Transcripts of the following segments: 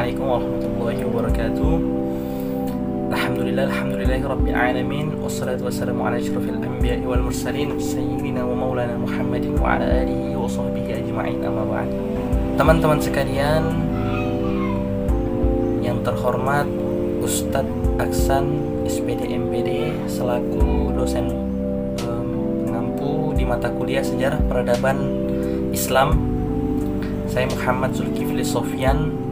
Assalamualaikum warahmatullahi wabarakatuh. Alhamdulillahi rabbil alamin, wassalatu wassalamu ala asyrafil anbiya'i wal mursalin sayyidina wa maulana Muhammadin wa ala alihi wa sahbihi ajma'in, amma ba'd. Teman-teman sekalian yang terhormat, Ustadz Aksan SPD MPD selaku dosen pengampu di mata kuliah Sejarah Peradaban Islam, saya Muhammad Zulkifli Sofyan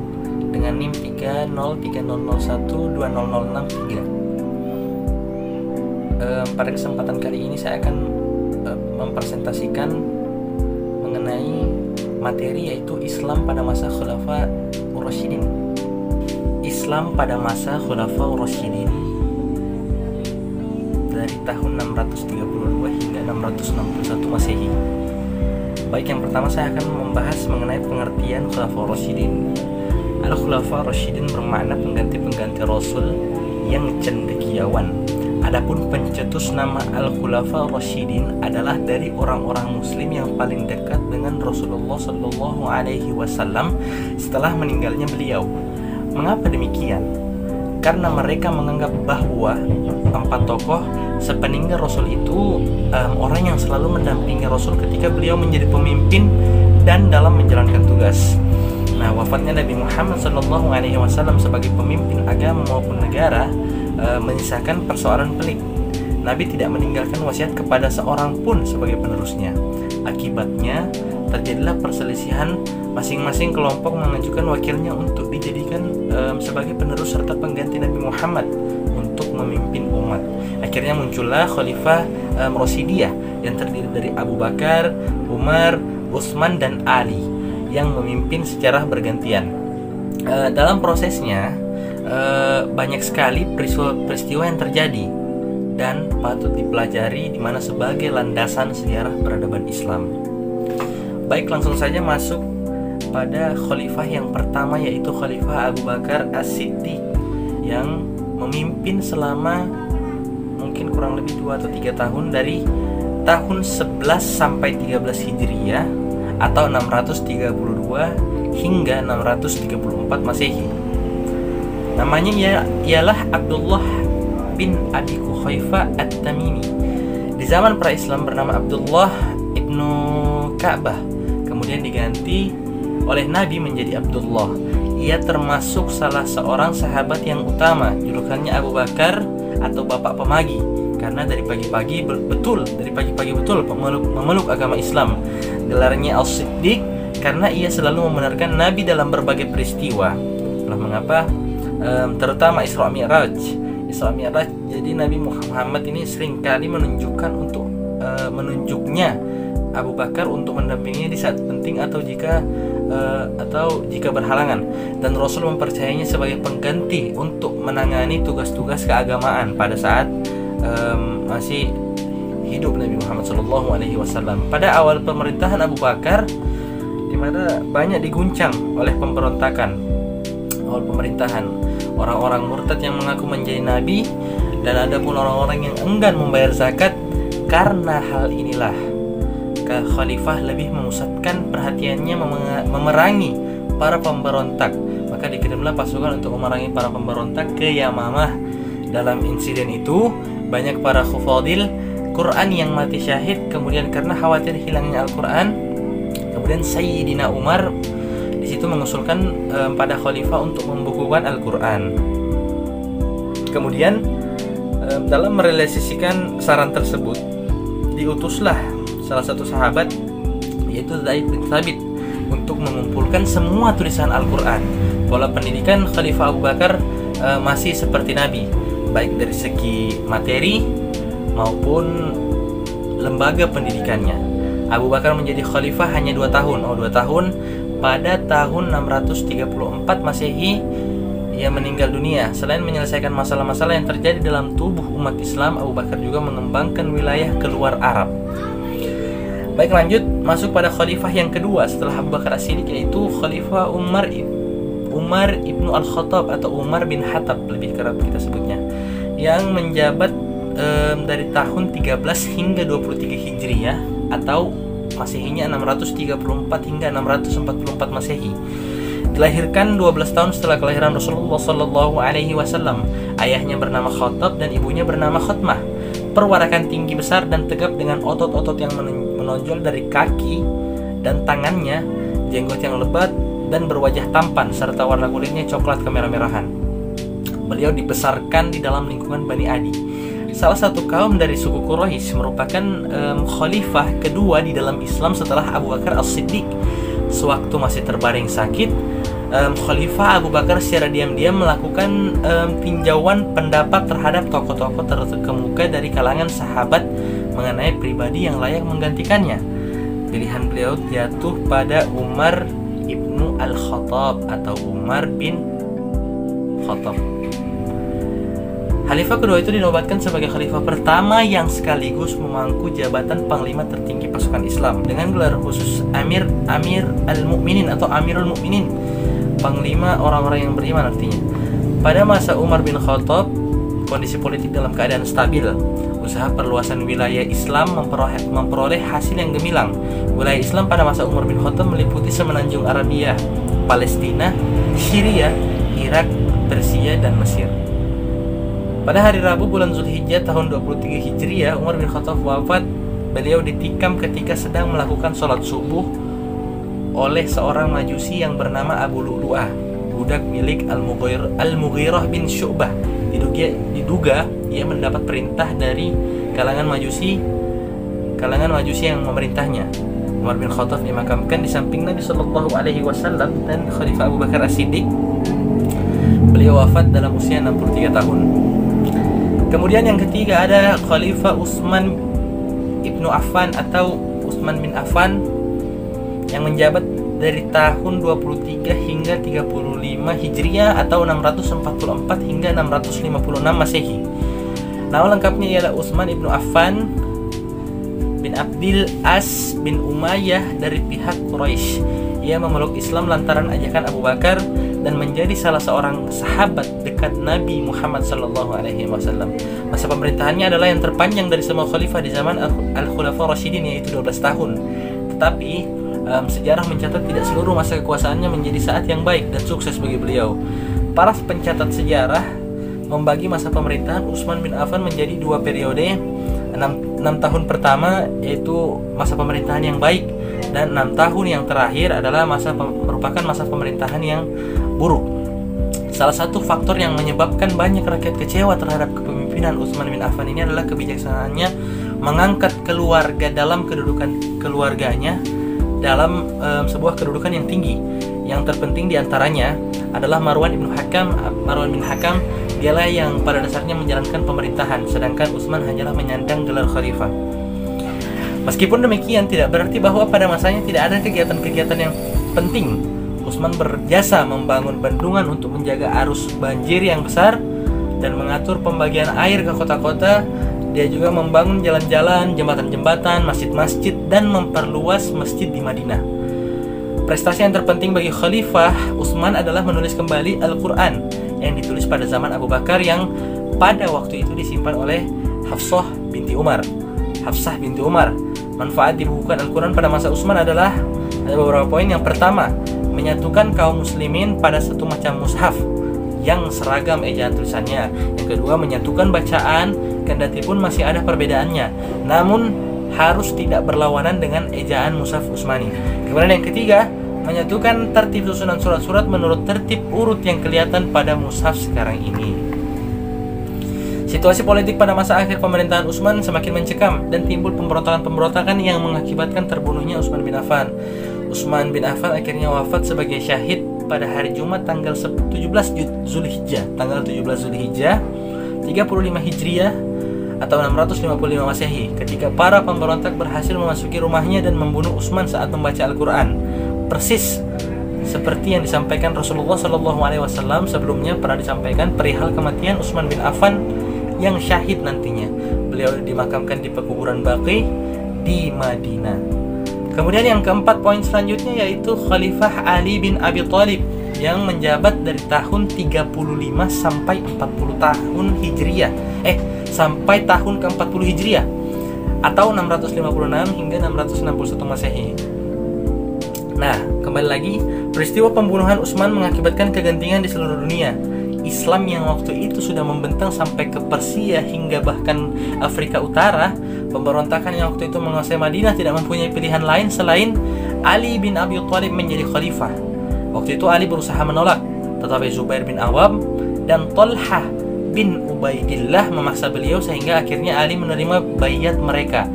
dengan NIM 303001200663. Pada kesempatan kali ini saya akan mempresentasikan mengenai materi, yaitu Islam pada masa Khulafa Ur-Rasyidin. Islam pada masa Khulafa Ur-Rasyidin dari tahun 632 hingga 661 Masehi. Baik, yang pertama saya akan membahas mengenai pengertian Khulafa Ur-Rasyidin. Al-Khulafa Ur-Rasyidin bermakna pengganti-pengganti Rasul yang cendekiawan. Adapun pencetus nama Al-Khulafa Ur-Rasyidin adalah dari orang-orang Muslim yang paling dekat dengan Rasulullah Shallallahu Alaihi Wasallam setelah meninggalnya beliau. Mengapa demikian? Karena mereka menganggap bahwa empat tokoh sepeninggal Rasul itu orang yang selalu mendampingi Rasul ketika beliau menjadi pemimpin dan dalam menjalankan tugas. Nah, wafatnya Nabi Muhammad SAW sebagai pemimpin agama maupun negara menyisakan persoalan pelik. Nabi tidak meninggalkan wasiat kepada seorang pun sebagai penerusnya. Akibatnya terjadilah perselisihan, masing-masing kelompok mengajukan wakilnya untuk dijadikan sebagai penerus serta pengganti Nabi Muhammad untuk memimpin umat. Akhirnya muncullah Khalifah Rasyidiyah yang terdiri dari Abu Bakar, Umar, Utsman dan Ali yang memimpin secara bergantian. Dalam prosesnya banyak sekali peristiwa yang terjadi dan patut dipelajari, di mana sebagai landasan sejarah peradaban Islam. Baik, langsung saja masuk pada khalifah yang pertama, yaitu Khalifah Abu Bakar As-Siddiq yang memimpin selama mungkin kurang lebih 2 atau 3 tahun, dari tahun 11 sampai 13 Hijriyah atau 632 hingga 634 Masehi. Namanya ialah Abdullah bin Abi Quhaifah At-Tamimi. Di zaman pra-Islam bernama Abdullah ibnu Ka'bah, kemudian diganti oleh Nabi menjadi Abdullah. Ia termasuk salah seorang sahabat yang utama. Julukannya Abu Bakar atau Bapak Pemagi, karena dari pagi-pagi betul memeluk agama Islam. Gelarnya As-Siddiq karena ia selalu membenarkan Nabi dalam berbagai peristiwa. Itulah mengapa terutama Isra Mi'raj. Jadi Nabi Muhammad ini seringkali menunjuknya Abu Bakar untuk mendampinginya di saat penting atau jika berhalangan, dan Rasul mempercayainya sebagai pengganti untuk menangani tugas-tugas keagamaan pada saat masih hidup Nabi Muhammad SAW. Pada awal pemerintahan Abu Bakar, di mana banyak diguncang oleh pemberontakan awal pemerintahan, orang-orang murtad yang mengaku menjadi nabi, dan ada pun orang-orang yang enggan membayar zakat. Karena hal inilah khalifah lebih memusatkan perhatiannya memerangi para pemberontak. Maka dikirimlah pasukan untuk memerangi para pemberontak ke Yamamah. Dalam insiden itu banyak para khufadil Quran yang mati syahid. Kemudian karena khawatir hilangnya Al-Quran, kemudian Sayyidina Umar di situ mengusulkan pada khalifah untuk membukukan Al-Quran. Kemudian dalam merealisasikan saran tersebut, diutuslah salah satu sahabat, yaitu Zaid bin Thabit, untuk mengumpulkan semua tulisan Al-Quran. Pola pendidikan Khalifah Abu Bakar masih seperti Nabi, baik dari segi materi maupun lembaga pendidikannya. Abu Bakar menjadi khalifah hanya 2 tahun. 2 tahun. Pada tahun 634 Masehi ia meninggal dunia. Selain menyelesaikan masalah-masalah yang terjadi dalam tubuh umat Islam, Abu Bakar juga mengembangkan wilayah keluar Arab. Baik, lanjut masuk pada khalifah yang kedua setelah Abu Bakar As-Siddiq, yaitu Khalifah Umar ibnu Al-Khattab atau Umar bin Khattab, lebih kerap kita sebutnya, yang menjabat dari tahun 13 hingga 23 Hijriyah atau Masehinya 634 hingga 644 Masehi. Dilahirkan 12 tahun setelah kelahiran Rasulullah Shallallahu Alaihi Wasallam. Ayahnya bernama Khattab dan ibunya bernama Khotmah. Perwarakan tinggi besar dan tegap dengan otot-otot yang menonjol dari kaki dan tangannya, jenggot yang lebat dan berwajah tampan serta warna kulitnya coklat kemerah-merahan. Beliau dibesarkan di dalam lingkungan Bani Adi, salah satu kaum dari suku Quraisy, merupakan khalifah kedua di dalam Islam setelah Abu Bakar As-Siddiq. Sewaktu masih terbaring sakit, Khalifah Abu Bakar secara diam-diam melakukan tinjauan pendapat terhadap tokoh-tokoh terkemuka dari kalangan sahabat mengenai pribadi yang layak menggantikannya. Pilihan beliau jatuh pada Umar ibnu Al-Khattab atau Umar bin Khattab. Khalifah kedua itu dinobatkan sebagai khalifah pertama yang sekaligus memangku jabatan panglima tertinggi pasukan Islam dengan gelar khusus Amir al-Mu'minin atau Amirul Mu'minin, panglima orang-orang yang beriman artinya. Pada masa Umar bin Khattab, kondisi politik dalam keadaan stabil. Usaha perluasan wilayah Islam memperoleh hasil yang gemilang. Wilayah Islam pada masa Umar bin Khattab meliputi semenanjung Arabia, Palestina, Syria, Irak, Persia, dan Mesir. Pada hari Rabu bulan Zulhijjah tahun 23 Hijriah, Umar bin Khattab wafat. Beliau ditikam ketika sedang melakukan sholat subuh oleh seorang majusi yang bernama Abu Lu'lu'ah, budak milik Al-Mughirah bin Syu'bah. Diduga ia mendapat perintah dari kalangan majusi yang memerintahnya. Umar bin Khattab dimakamkan di samping Nabi Shallallahu Alaihi Wasallam dan Khalifah Abu Bakar As-Siddiq. Beliau wafat dalam usia 63 tahun. Kemudian yang ketiga ada Khalifah Utsman ibnu Affan atau Utsman bin Affan yang menjabat dari tahun 23 hingga 35 Hijriah atau 644 hingga 656 Masehi. Nama lengkapnya ialah Utsman ibnu Affan bin Abdil As bin Umayyah dari pihak Quraisy. Ia memeluk Islam lantaran ajakan Abu Bakar dan menjadi salah seorang sahabat dekat Nabi Muhammad SAW. Masa pemerintahannya adalah yang terpanjang dari semua khalifah di zaman Al-Khulafa Rasyidin, yaitu 12 tahun. Tetapi sejarah mencatat tidak seluruh masa kekuasaannya menjadi saat yang baik dan sukses bagi beliau. Para pencatat sejarah membagi masa pemerintahan Utsman bin Affan menjadi dua periode. 6 tahun pertama yaitu masa pemerintahan yang baik, dan 6 tahun yang terakhir adalah merupakan masa pemerintahan yang buruk. Salah satu faktor yang menyebabkan banyak rakyat kecewa terhadap kepemimpinan Utsman bin Affan ini adalah kebijaksanaannya mengangkat keluarga dalam kedudukan keluarganya dalam sebuah kedudukan yang tinggi. Yang terpenting diantaranya adalah Marwan bin Hakam. Dialah yang pada dasarnya menjalankan pemerintahan, sedangkan Utsman hanyalah menyandang gelar khalifah. Meskipun demikian, tidak berarti bahwa pada masanya tidak ada kegiatan-kegiatan yang penting. Utsman berjasa membangun bendungan untuk menjaga arus banjir yang besar dan mengatur pembagian air ke kota-kota. Dia juga membangun jalan-jalan, jembatan-jembatan, masjid-masjid, dan memperluas masjid di Madinah. Prestasi yang terpenting bagi Khalifah Utsman adalah menulis kembali Al-Quran yang ditulis pada zaman Abu Bakar, yang pada waktu itu disimpan oleh Hafsah binti Umar. Manfaat dibukukan Al-Quran pada masa Utsman adalah ada beberapa poin. Yang pertama, menyatukan kaum muslimin pada satu macam mushaf yang seragam ejaan tulisannya. Yang kedua, menyatukan bacaan kendati pun masih ada perbedaannya, namun harus tidak berlawanan dengan ejaan mushaf Utsmani. Kemudian yang ketiga, menyatukan tertib susunan surat-surat menurut tertib urut yang kelihatan pada mushaf sekarang ini. Situasi politik pada masa akhir pemerintahan Utsman semakin mencekam dan timbul pemberontakan-pemberontakan yang mengakibatkan terbunuhnya Utsman bin Affan. Utsman bin Affan akhirnya wafat sebagai syahid pada hari Jumat tanggal 17 Zulhijjah 35 Hijriah atau 655 Masehi, ketika para pemberontak berhasil memasuki rumahnya dan membunuh Utsman saat membaca Al-Quran. Persis seperti yang disampaikan Rasulullah SAW sebelumnya pernah disampaikan perihal kematian Utsman bin Affan yang syahid nantinya. Beliau dimakamkan di pekuburan Baqi di Madinah. Kemudian yang keempat, poin selanjutnya yaitu Khalifah Ali bin Abi Thalib yang menjabat dari tahun 35 sampai 40 tahun Hijriah. Sampai tahun ke-40 Hijriah atau 656 hingga 661 Masehi. Nah, kembali lagi, peristiwa pembunuhan Utsman mengakibatkan kegentingan di seluruh dunia. Islam yang waktu itu sudah membentang sampai ke Persia hingga bahkan Afrika Utara. Pemberontakan yang waktu itu menguasai Madinah tidak mempunyai pilihan lain selain Ali bin Abi Thalib menjadi khalifah. Waktu itu Ali berusaha menolak, tetapi Zubair bin Awam dan Thalhah bin Ubaidillah memaksa beliau sehingga akhirnya Ali menerima baiat mereka,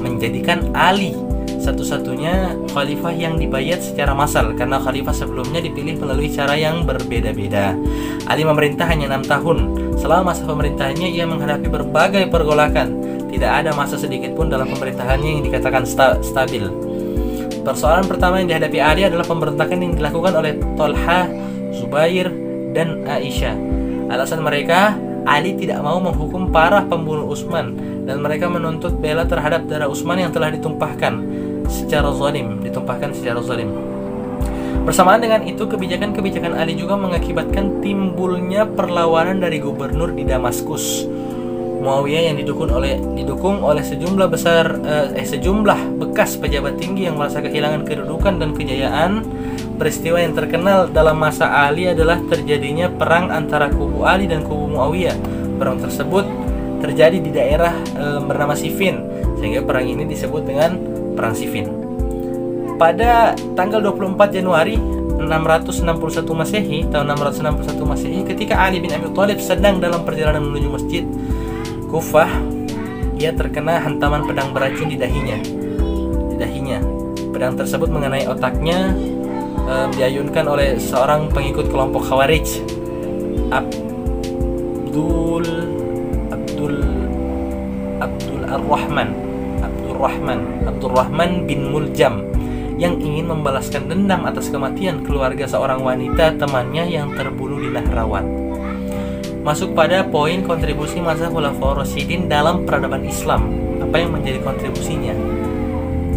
menjadikan Ali satu-satunya khalifah yang dibayat secara massal, karena khalifah sebelumnya dipilih melalui cara yang berbeda-beda. Ali memerintah hanya 6 tahun. Selama masa pemerintahannya ia menghadapi berbagai pergolakan. Tidak ada masa sedikit pun dalam pemerintahannya yang dikatakan stabil. Persoalan pertama yang dihadapi Ali adalah pemberontakan yang dilakukan oleh Thalhah, Zubair, dan Aisyah. Alasan mereka, Ali tidak mau menghukum para pembunuh Utsman dan mereka menuntut bela terhadap darah Utsman yang telah ditumpahkan secara zalim. Bersamaan dengan itu, kebijakan-kebijakan Ali juga mengakibatkan timbulnya perlawanan dari gubernur di Damaskus, Muawiyah, yang didukung oleh sejumlah bekas pejabat tinggi yang merasa kehilangan kedudukan dan kejayaan. Peristiwa yang terkenal dalam masa Ali adalah terjadinya perang antara kubu Ali dan kubu Muawiyah. Perang tersebut terjadi di daerah bernama Siffin, sehingga perang ini disebut dengan Perang Siffin. Pada tanggal 24 Januari 661 Masehi, tahun 661 Masehi, ketika Ali bin Abi Thalib sedang dalam perjalanan menuju masjid Kufah, ia terkena hantaman pedang beracun di dahinya. Pedang tersebut mengenai otaknya, diayunkan oleh seorang pengikut kelompok Khawarij, Abdurrahman bin Muljam, yang ingin membalaskan dendam atas kematian keluarga seorang wanita temannya yang terbunuh di Nahrawan. Masuk pada poin kontribusi masa Khulafaur Rasyidin dalam peradaban Islam. Apa yang menjadi kontribusinya?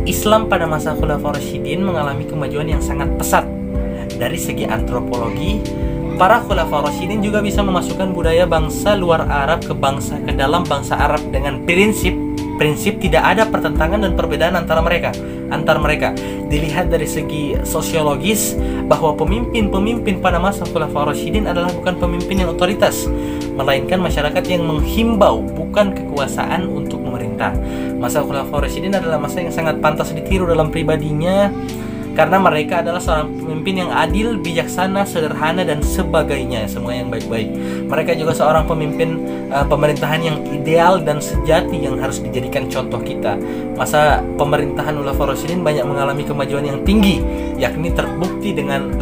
Islam pada masa Khulafaur Rasyidin mengalami kemajuan yang sangat pesat. Dari segi antropologi, para Khulafaur Rasyidin juga bisa memasukkan budaya bangsa luar Arab ke dalam bangsa Arab dengan prinsip tidak ada pertentangan dan perbedaan antar mereka. Dilihat dari segi sosiologis bahwa pemimpin pada masa Khulafaur Rasyidin adalah bukan pemimpin yang otoritas, melainkan masyarakat yang menghimbau, bukan kekuasaan untuk memerintah. Masa Khulafaur Rasyidin adalah masa yang sangat pantas ditiru dalam pribadinya, karena mereka adalah seorang pemimpin yang adil, bijaksana, sederhana, dan sebagainya, semua yang baik-baik. Mereka juga seorang pemimpin pemerintahan yang ideal dan sejati yang harus dijadikan contoh kita. Masa pemerintahan Khulafaur Rasyidin banyak mengalami kemajuan yang tinggi, yakni terbukti dengan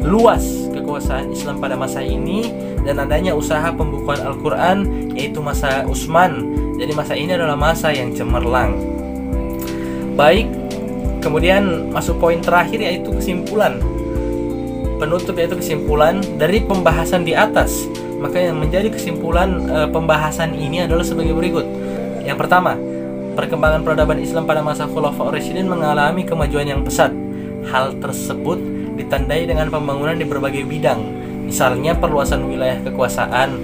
luas kekuasaan Islam pada masa ini dan adanya usaha pembukuan Al-Quran, yaitu masa Utsman. Jadi masa ini adalah masa yang cemerlang. Baik, kemudian masuk poin terakhir, yaitu kesimpulan penutup, yaitu kesimpulan dari pembahasan di atas. Maka yang menjadi kesimpulan pembahasan ini adalah sebagai berikut. Yang pertama, perkembangan peradaban Islam pada masa Khulafaur Rasyidin mengalami kemajuan yang pesat. Hal tersebut ditandai dengan pembangunan di berbagai bidang, misalnya perluasan wilayah kekuasaan,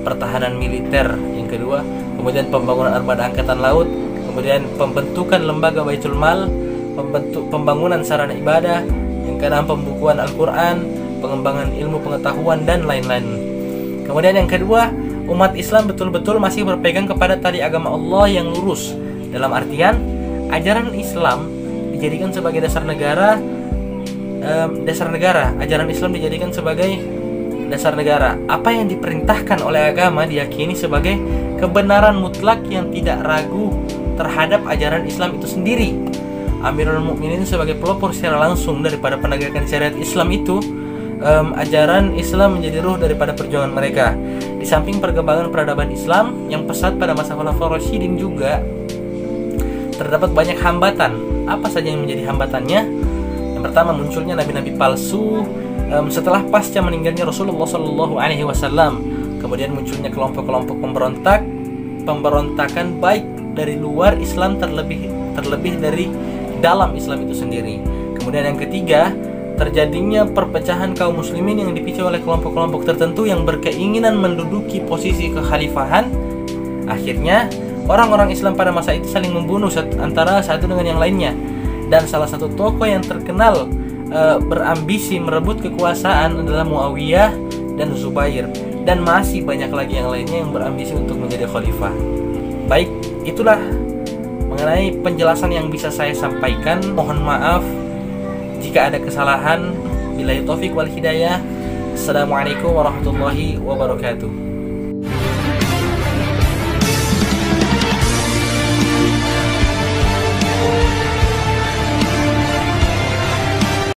pertahanan militer. Yang kedua, kemudian pembangunan armada angkatan laut, kemudian pembentukan lembaga Baitul Mal, pembangunan sarana ibadah, yang keenam pembukuan Al-Quran, pengembangan ilmu pengetahuan, dan lain-lain. Kemudian yang kedua, umat Islam betul-betul masih berpegang kepada tali agama Allah yang lurus. Dalam artian, ajaran Islam dijadikan sebagai dasar negara. Ajaran Islam dijadikan sebagai dasar negara. Apa yang diperintahkan oleh agama diyakini sebagai kebenaran mutlak yang tidak ragu terhadap ajaran Islam itu sendiri. Amirul Mukminin sebagai pelopor secara langsung daripada penegakan syariat Islam itu, ajaran Islam menjadi ruh daripada perjuangan mereka. Di samping perkembangan peradaban Islam yang pesat pada masa Khulafaur Rasyidin juga terdapat banyak hambatan. Apa saja yang menjadi hambatannya? Yang pertama, munculnya nabi-nabi palsu setelah pasca meninggalnya Rasulullah SAW. Kemudian munculnya kelompok-kelompok pemberontakan baik dari luar Islam terlebih dari dalam Islam itu sendiri. Kemudian yang ketiga, terjadinya perpecahan kaum muslimin yang dipicu oleh kelompok-kelompok tertentu yang berkeinginan menduduki posisi kekhalifahan. Akhirnya orang-orang Islam pada masa itu saling membunuh antara satu dengan yang lainnya. Dan salah satu tokoh yang terkenal berambisi merebut kekuasaan adalah Muawiyah dan Zubair, dan masih banyak lagi yang lainnya yang berambisi untuk menjadi khalifah. Baik, itulah mengenai penjelasan yang bisa saya sampaikan. Mohon maaf jika ada kesalahan. Billahi taufik wal hidayah. Assalamualaikum warahmatullahi wabarakatuh.